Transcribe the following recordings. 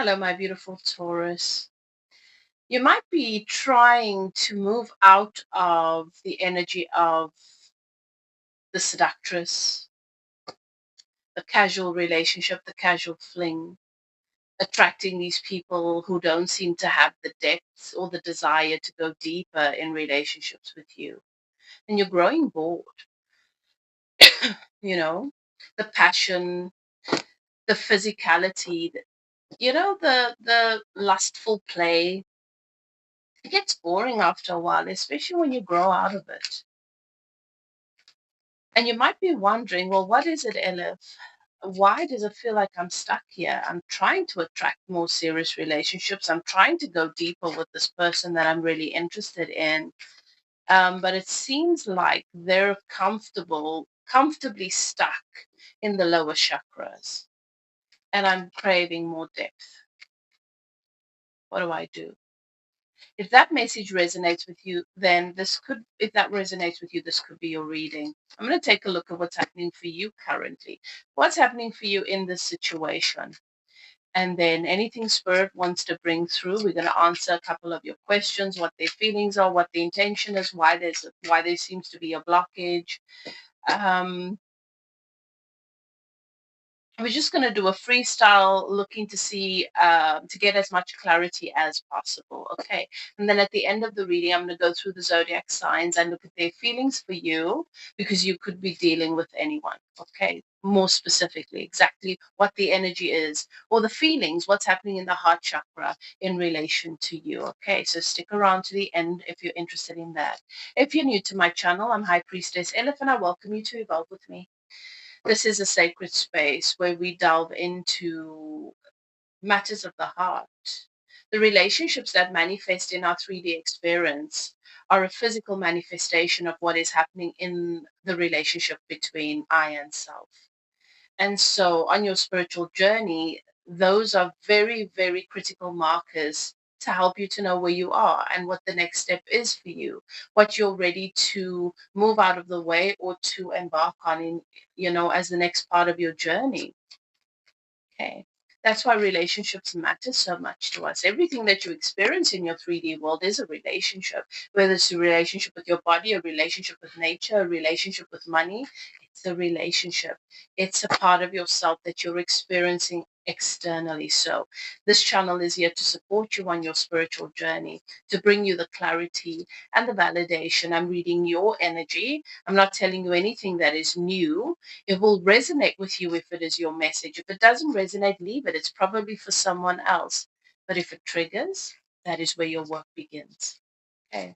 Hello, my beautiful Taurus. You might be trying to move out of the energy of the seductress, the casual relationship, the casual fling, attracting these people who don't seem to have the depth or the desire to go deeper in relationships with you. And you're growing bored, you know, the passion, the physicality, the lustful play. It gets boring after a while, especially when you grow out of it. And you might be wondering, well, what is it, Elif? Why does it feel like I'm stuck here? I'm trying to attract more serious relationships. I'm trying to go deeper with this person that I'm really interested in. But it seems like they're comfortably stuck in the lower chakras. And I'm craving more depth. What do I do? If that message resonates with you, then if that resonates with you, this could be your reading. I'm going to take a look at what's happening for you currently. What's happening for you in this situation? And then anything Spirit wants to bring through, we're going to answer a couple of your questions, what their feelings are, what the intention is, why there seems to be a blockage. We're just going to do a freestyle looking to see, to get as much clarity as possible. Okay. And then at the end of the reading, I'm going to go through the zodiac signs and look at their feelings for you, because you could be dealing with anyone. Okay. More specifically, exactly what the energy is or the feelings, what's happening in the heart chakra in relation to you. Okay. So stick around to the end if you're interested in that. If you're new to my channel, I'm High Priestess Elif, and I welcome you to evolve with me. This is a sacred space where we delve into matters of the heart. The relationships that manifest in our 3D experience are a physical manifestation of what is happening in the relationship between I and self. And so on your spiritual journey, those are very, very critical markers to help you to know where you are and what the next step is for you, what you're ready to move out of the way or to embark on as the next part of your journey. Okay. That's why relationships matter so much to us. Everything that you experience in your 3D world is a relationship, whether it's a relationship with your body, a relationship with nature, a relationship with money. It's a relationship. It's a part of yourself that you're experiencing externally. So this channel is here to support you on your spiritual journey, to bring you the clarity and the validation. I'm reading your energy. I'm not telling you anything that is new. It will resonate with you if it is your message. If it doesn't resonate, leave it. It's probably for someone else. But if it triggers, that is where your work begins. Okay.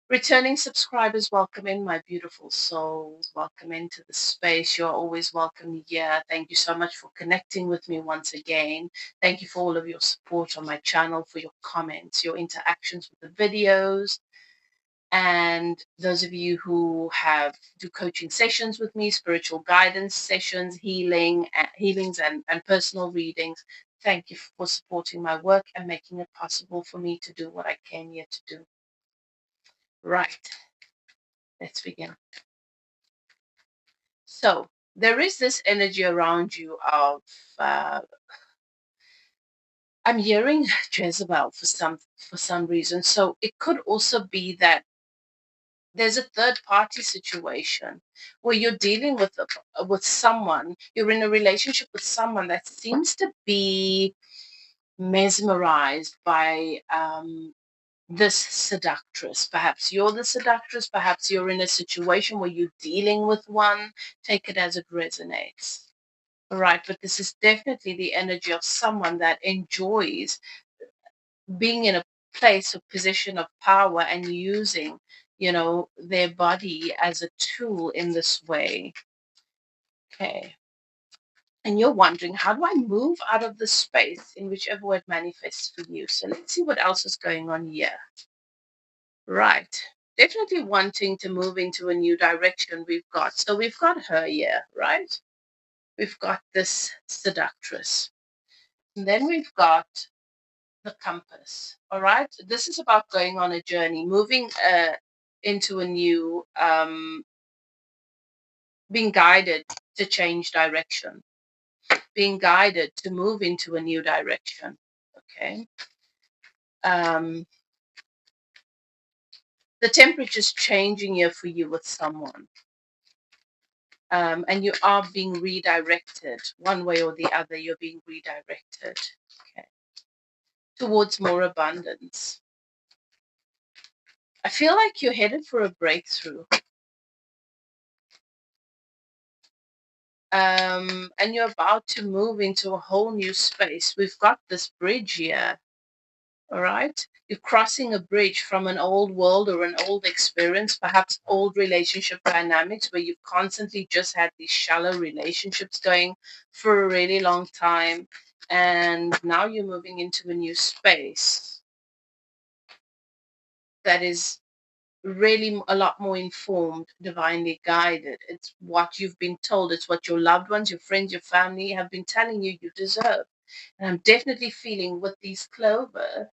Returning subscribers, welcome in, my beautiful souls. Welcome into the space. You're always welcome here. Thank you so much for connecting with me once again. Thank you for all of your support on my channel, for your comments, your interactions with the videos. And those of you who do coaching sessions with me, spiritual guidance sessions, healings and personal readings, thank you for supporting my work and making it possible for me to do what I came here to do. Right, let's begin. So there is this energy around you of, I'm hearing Jezebel for some reason. So it could also be that there's a third party situation where you're dealing with someone, you're in a relationship with someone that seems to be mesmerized by this seductress. Perhaps you're the seductress, perhaps you're in a situation where you're dealing with one. Take it as it resonates. All right, but this is definitely the energy of someone that enjoys being in a place or position of power and using their body as a tool in this way. Okay. And you're wondering, how do I move out of the space in whichever way it manifests for you? So let's see what else is going on here. Right. Definitely wanting to move into a new direction we've got. So we've got her here, right? We've got this seductress. And then we've got the compass. All right. This is about going on a journey, moving into a new, being guided to change direction. being guided to move into a new direction. Okay. The temperature's changing here for you with someone. And you are being redirected one way or the other. You're being redirected, okay, towards more abundance. I feel like you're headed for a breakthrough. And you're about to move into a whole new space. We've got this bridge here. All right. You're crossing a bridge from an old world or an old experience, perhaps old relationship dynamics where you've constantly just had these shallow relationships going for a really long time. And now you're moving into a new space that is really a lot more informed, divinely guided. It's what you've been told, it's what your loved ones, your friends, your family have been telling you you deserve. And I'm definitely feeling with the clover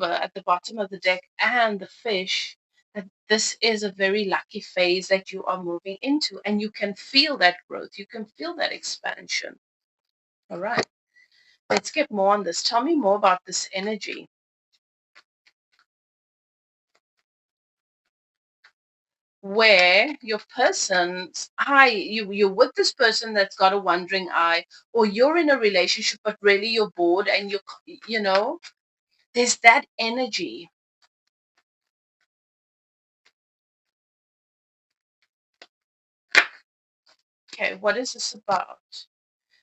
at the bottom of the deck and the fish, that this is a very lucky phase that you are moving into, and you can feel that growth, you can feel that expansion. All right, let's get more on this. Tell me more about this energy. Where your person's eye, you're with this person that's got a wandering eye, or you're in a relationship but really you're bored and there's that energy. Okay, what is this about?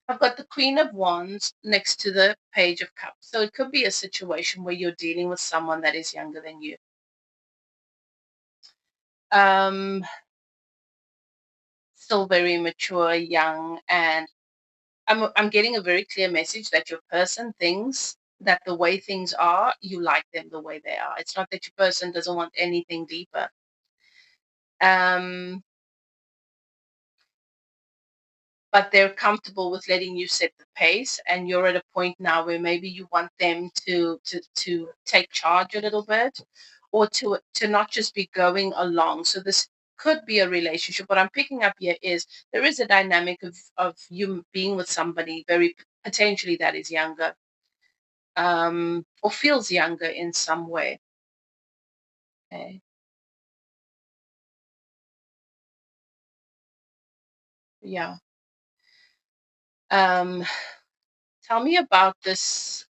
I've got the Queen of Wands next to the Page of Cups. So it could be a situation where you're dealing with someone that is younger than you. Um, Still very mature, young, and I'm getting a very clear message that your person thinks that the way things are, you like them the way they are. It's not that your person doesn't want anything deeper. Um, but they're comfortable with letting you set the pace, and you're at a point now where maybe you want them to take charge a little bit, or to not just be going along. So this could be a relationship. What I'm picking up here is there is a dynamic of you being with somebody very potentially that is younger, or feels younger in some way. Okay. Yeah. um Tell me about this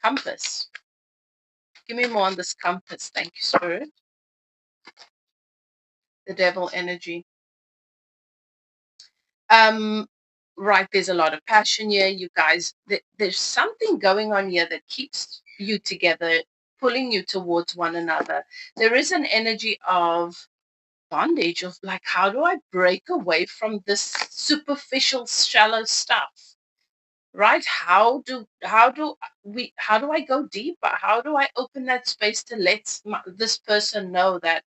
compass. Give me more on this compass. Thank you, Spirit. The devil energy. Um, right, there's a lot of passion here, you guys. There's something going on here that keeps you together, pulling you towards one another. There is an energy of bondage, of like, how do I break away from this superficial, shallow stuff? Right? How do I go deeper? How do I open that space to let this person know that,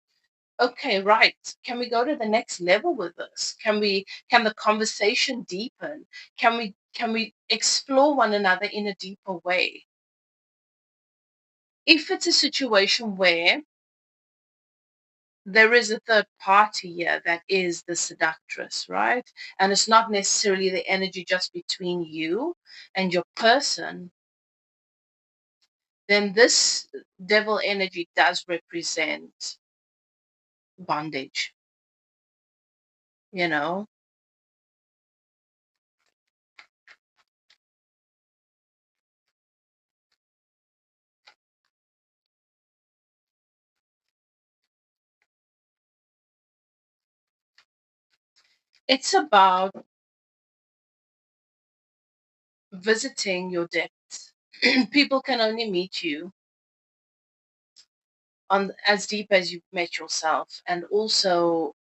okay, right. Can we go to the next level with this? Can the conversation deepen? Can we explore one another in a deeper way? If it's a situation where there is a third party here that is the seductress, right? And it's not necessarily the energy just between you and your person, then this devil energy does represent bondage, you know? It's about visiting your depths. People can only meet you on as deep as you've met yourself. And also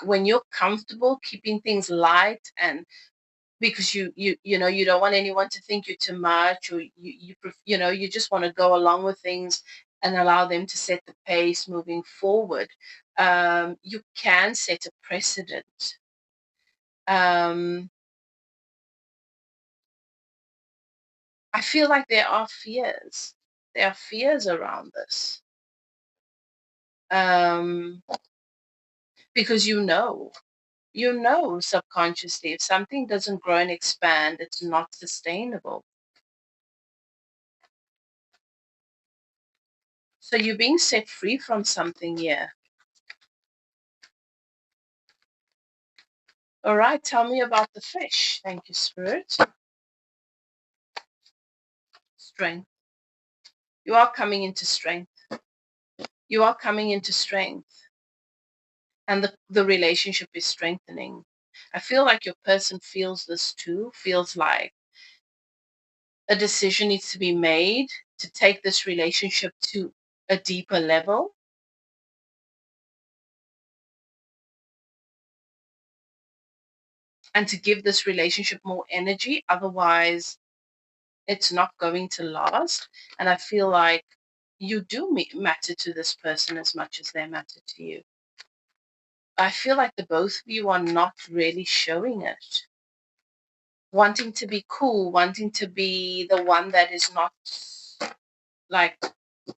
when you're comfortable keeping things light, and because you don't want anyone to think you're too much, or you just want to go along with things and allow them to set the pace moving forward. You can set a precedent. um I feel like there are fears around this, um because You know subconsciously if something doesn't grow and expand, it's not sustainable. So you're being set free from something here. All right, tell me about the fish. Thank you, Spirit. Strength. You are coming into strength. You are coming into strength. And the relationship is strengthening. I feel like your person feels this too, feels like a decision needs to be made to take this relationship to a deeper level and to give this relationship more energy. Otherwise, it's not going to last. And I feel like you do matter to this person as much as they matter to you. I feel like the both of you are not really showing it. Wanting to be cool, wanting to be the one that is not like,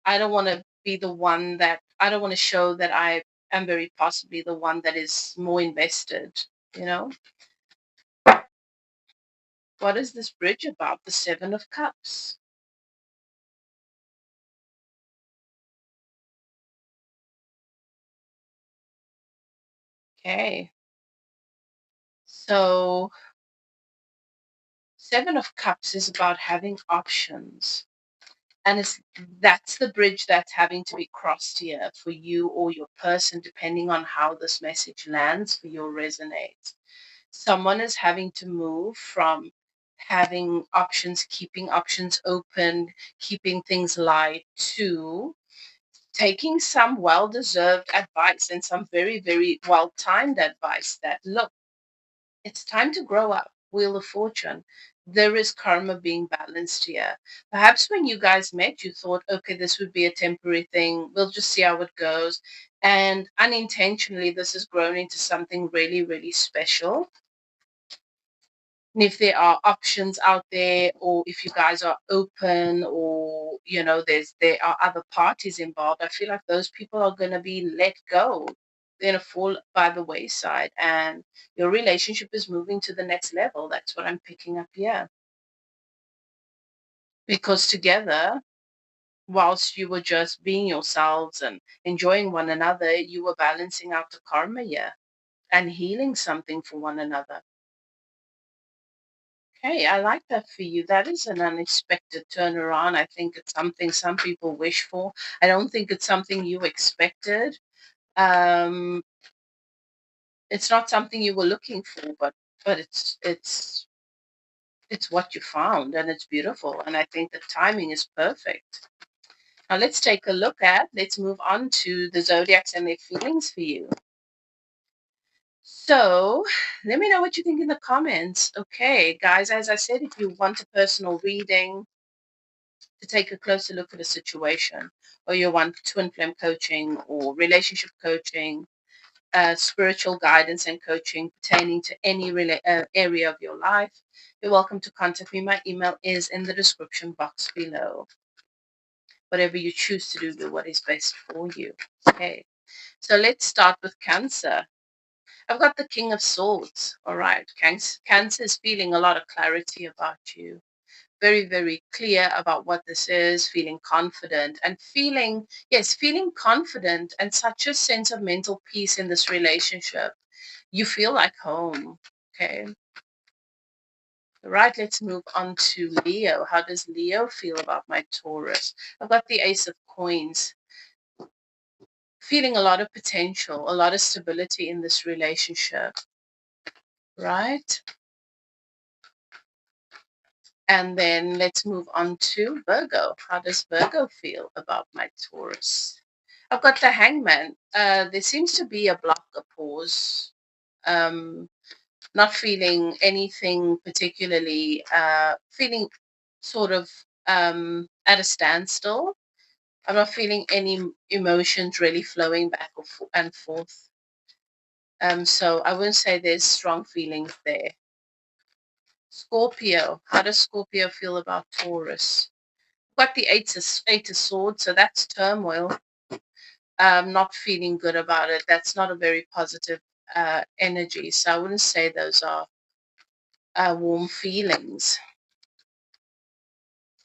I don't want to be the one that, I don't want to show that I am very possibly the one that is more invested, you know? What is this bridge about? The Seven of Cups. Okay. So, Seven of Cups is about having options. And that's the bridge that's having to be crossed here for you or your person, depending on how this message lands for you or resonates. Someone is having to move from having options, keeping options open, keeping things light, to taking some well deserved advice and some very, very well timed advice that, look, it's time to grow up. Wheel of Fortune. There is karma being balanced here. Perhaps when you guys met, you thought, okay, this would be a temporary thing. We'll just see how it goes. And unintentionally, this has grown into something really, really special. And if there are options out there, or if you guys are open, or there are other parties involved, I feel like those people are going to be let go. They're going to fall by the wayside, and your relationship is moving to the next level. That's what I'm picking up here. Because together, whilst you were just being yourselves and enjoying one another, you were balancing out the karma here and healing something for one another. Okay, I like that for you. That is an unexpected turnaround. I think it's something some people wish for. I don't think it's something you expected. Um, it's not something you were looking for, but it's what you found, and it's beautiful. And I think the timing is perfect. Now let's move on to the zodiacs and their feelings for you. So let me know what you think in the comments. Okay, guys, as I said, if you want a personal reading, to take a closer look at a situation, or you want twin flame coaching or relationship coaching, spiritual guidance and coaching pertaining to any area of your life, you're welcome to contact me. My email is in the description box below. Whatever you choose to do what is best for you. Okay, so let's start with Cancer. I've got the King of Swords. All right, Cancer is feeling a lot of clarity about you, very, very clear about what this is, feeling confident and feeling confident and such a sense of mental peace in this relationship. You feel like home. Okay. Right, let's move on to Leo. How does Leo feel about my Taurus? I've got the Ace of Coins. Feeling a lot of potential, a lot of stability in this relationship. Right? And then let's move on to Virgo. How does Virgo feel about my Taurus? I've got the Hangman. There seems to be a block, a pause. Um, not feeling anything particularly, feeling sort of at a standstill. I'm not feeling any emotions really flowing back and forth. So I wouldn't say there's strong feelings there. Scorpio. How does Scorpio feel about Taurus? Got the eight of swords, so that's turmoil. Not feeling good about it. That's not a very positive energies. So I wouldn't say those are warm feelings.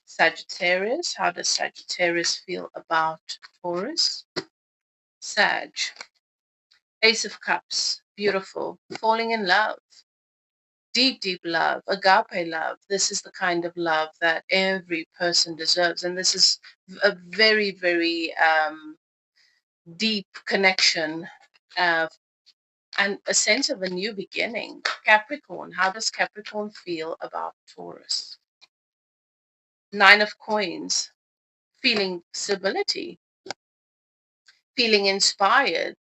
Sagittarius, how does Sagittarius feel about Taurus? Sag, Ace of Cups, beautiful, falling in love, deep, deep love, agape love. This is the kind of love that every person deserves. And this is a very, very deep connection and a sense of a new beginning. Capricorn, how does Capricorn feel about Taurus? Nine of Coins, feeling stability, feeling inspired.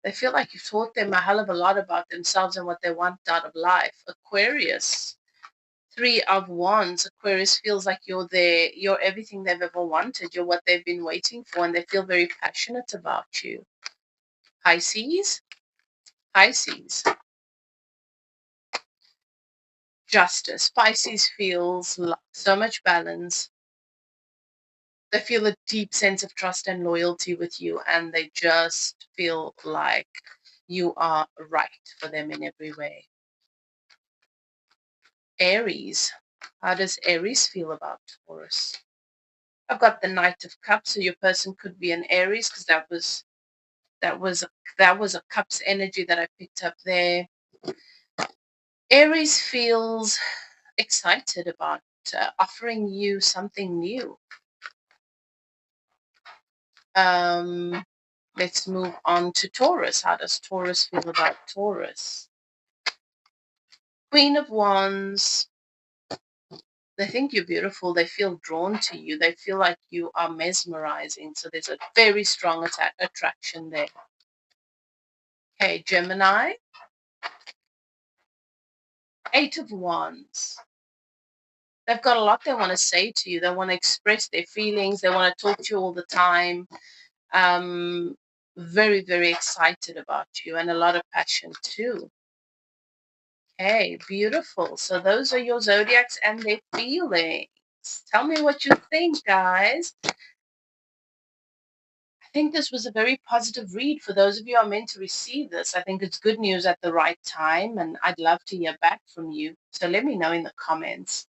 They feel like you've taught them a hell of a lot about themselves and what they want out of life. Aquarius, Three of Wands. Aquarius feels like you're there, you're everything they've ever wanted, you're what they've been waiting for, and they feel very passionate about you. Pisces, Pisces, Justice. Pisces feels so much balance. They feel a deep sense of trust and loyalty with you, and they just feel like you are right for them in every way. Aries. How does Aries feel about Taurus? I've got the Knight of Cups, so your person could be an Aries because that was a Cups energy that I picked up there. Aries feels excited about offering you something new. Let's move on to Taurus. How does Taurus feel about Taurus? Queen of Wands. They think you're beautiful. They feel drawn to you. They feel like you are mesmerizing. So there's a very strong attraction there. Okay, Gemini. Eight of Wands. They've got a lot they want to say to you. They want to express their feelings. They want to talk to you all the time. Very, very excited about you and a lot of passion too. Okay, beautiful. So those are your zodiacs and their feelings. Tell me what you think, guys. I think this was a very positive read for those of you who are meant to receive this. I think it's good news at the right time, and I'd love to hear back from you. So let me know in the comments.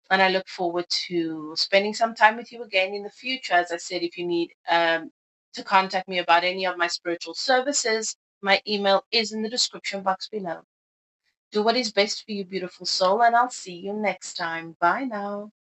And I look forward to spending some time with you again in the future. As I said, if you need to contact me about any of my spiritual services, my email is in the description box below. Do what is best for you, beautiful soul, and I'll see you next time. Bye now.